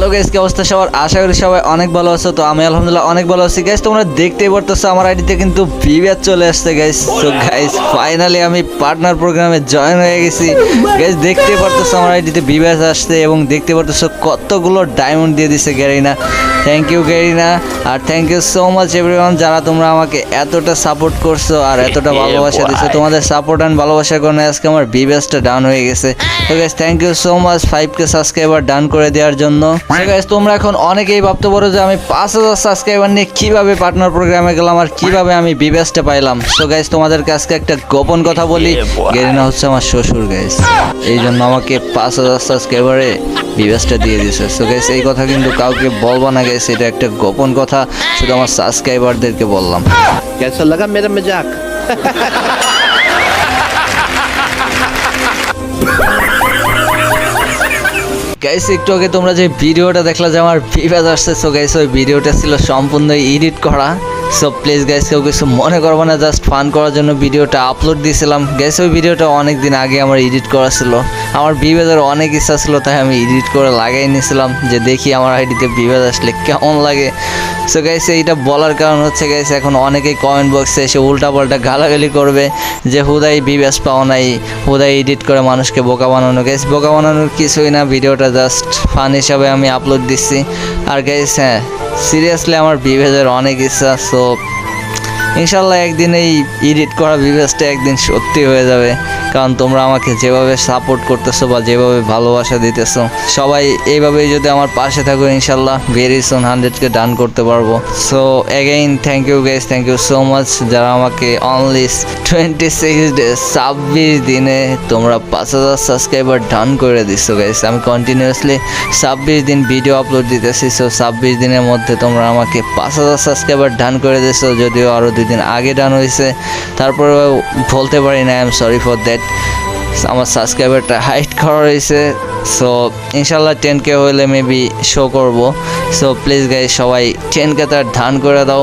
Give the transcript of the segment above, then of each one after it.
Hello guys, কি অবস্থা সবার? আশা করি সবাই অনেক ভালো আছো। তো আমি আলহামদুলিল্লাহ অনেক ভালো আছি গাইস। তোমরা দেখতেই পারতেছো আমার আইডিতে কিন্তু ভিউয়ার চলে আসছে গাইস। তো গাইস ফাইনালি আমি পার্টনার প্রোগ্রামে জয়েন হয়ে গেছি গাইস। দেখতে পারতেছো আমার আইডিতে ভিউয়ার আসছে এবং দেখতে পারতেছো কতগুলো ডায়মন্ড দিয়ে দিছে গ্যারিনা। থ্যাংক ইউ গ্যারিনা, আর thank you so much everyone যারা তোমরা আমাকে এতটা সাপোর্ট করছো আর এতটা ভালোবাসা দিছো। তোমাদের সাপোর্ট অ্যান্ড ভালোবাসার কারণে আজকে আমার ভিউয়ার্সটা ডাউন হয়ে গেছে। তো guys thank you so much 5k subscriber done করে দেওয়ার জন্য। তো গাইস তোমরা এখন অনেকেই ভাবতে পারো যে আমি 5000 সাবস্ক্রাইবার নিয়ে কিভাবে পার্টনার প্রোগ্রামে গেলাম আর কিভাবে আমি ভিউয়ার্সটা পাইলাম। সো গাইস তোমাদেরকে আজকে একটা গোপন কথা বলি, গেরিনা হচ্ছে আমার শ্বশুর গাইস, এই জন্য আমাকে 5000 সাবস্ক্রাইবারে ভিউয়ার্সটা দিয়ে দিয়েছে। সো গাইস এই কথা কিন্তু কাউকে বলবো না গাইস, এটা একটা গোপন কথা, শুধু আমার সাবস্ক্রাইবারদেরকে বললাম। कैसा लगा मेरा मजाक? গাইস একটু আগে তোমরা যে ভিডিওটা দেখলা যে আমার ভিউয়ার্স আসছে, সো গাইস ওই ভিডিওটা ছিল সম্পূর্ণ এডিট করা। সো প্লিজ গাইস কেউ কিছু মনে করবো না, জাস্ট ফান করার জন্য ভিডিওটা আপলোড দিয়েছিলাম গাইস। ওই ভিডিওটা অনেক দিন আগে আমার এডিট করা ছিল, আমার ভিউয়ার্সের অনেক ইচ্ছা ছিল, তাই আমি এডিট করে লাগাই নিয়েছিলাম যে দেখি আমার আইডিতে ভিউয়ার্স আসলে কেমন লাগে। সো গাইস এইটা বলার কারণ হচ্ছে গাইস এখন অনেকেই কমেন্ট বক্সে এসে উল্টাপাল্টা গালাগালি করবে যে হুদাই ভিউয়ার্স পাও নাই, হুদাই এডিট করে মানুষকে বোকা বানানো। গাইস বোকা বানানোর কিছুই না, ভিডিওটা জাস্ট ফান হিসাবে আমি আপলোড দিচ্ছি। আর গাইস হ্যাঁ সিরিয়াসলি আমার ভিউয়ার্সের অনেক ইচ্ছা, সো ইনশাল্লাহ একদিন এই এডিট করা ভিউয়ার্সটা একদিন সত্যি হয়ে যাবে, কারণ তোমরা আমাকে যেভাবে সাপোর্ট করতেছো বা যেভাবে ভালোবাসা দিতেছো, সবাই এইভাবেই যদি আমার পাশে থাকো ইনশাল্লাহ ভেরি সুন 100k ডান করতে পারবো। So again thank you guys, thank you so much যারা আমাকে অনলি 26 ডেজ 26 দিনে তোমরা 5000 সাবস্ক্রাইবার ডান করে দিচ্ছো গাইস। আমি কন্টিনিউয়াসলি 26 দিন ভিডিও আপলোড দিতেছি, সো 26 দিনের মধ্যে তোমরা আমাকে 5000 সাবস্ক্রাইবার ডান করে দিচ্ছো, যদিও আরও 2 দিন আগে ডান হয়েছে, তারপরে বলতে পারি না, I am sorry for that. আমার সাবস্ক্রাইবারটা হাইট করা হয়েছে, সো ইনশাল্লাহ 10k হলে মেবি শো করব। সো প্লিজ গাইস সবাই 10k তার ধান করে দাও,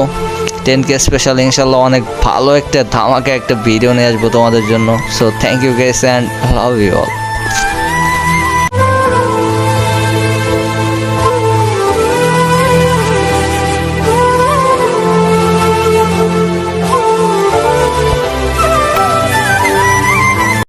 10k স্পেশাল ইনশাল্লাহ অনেক ভালো একটা ধামাকা একটা ভিডিও নিয়ে আসবো তোমাদের জন্য। So thank you guys and love you all.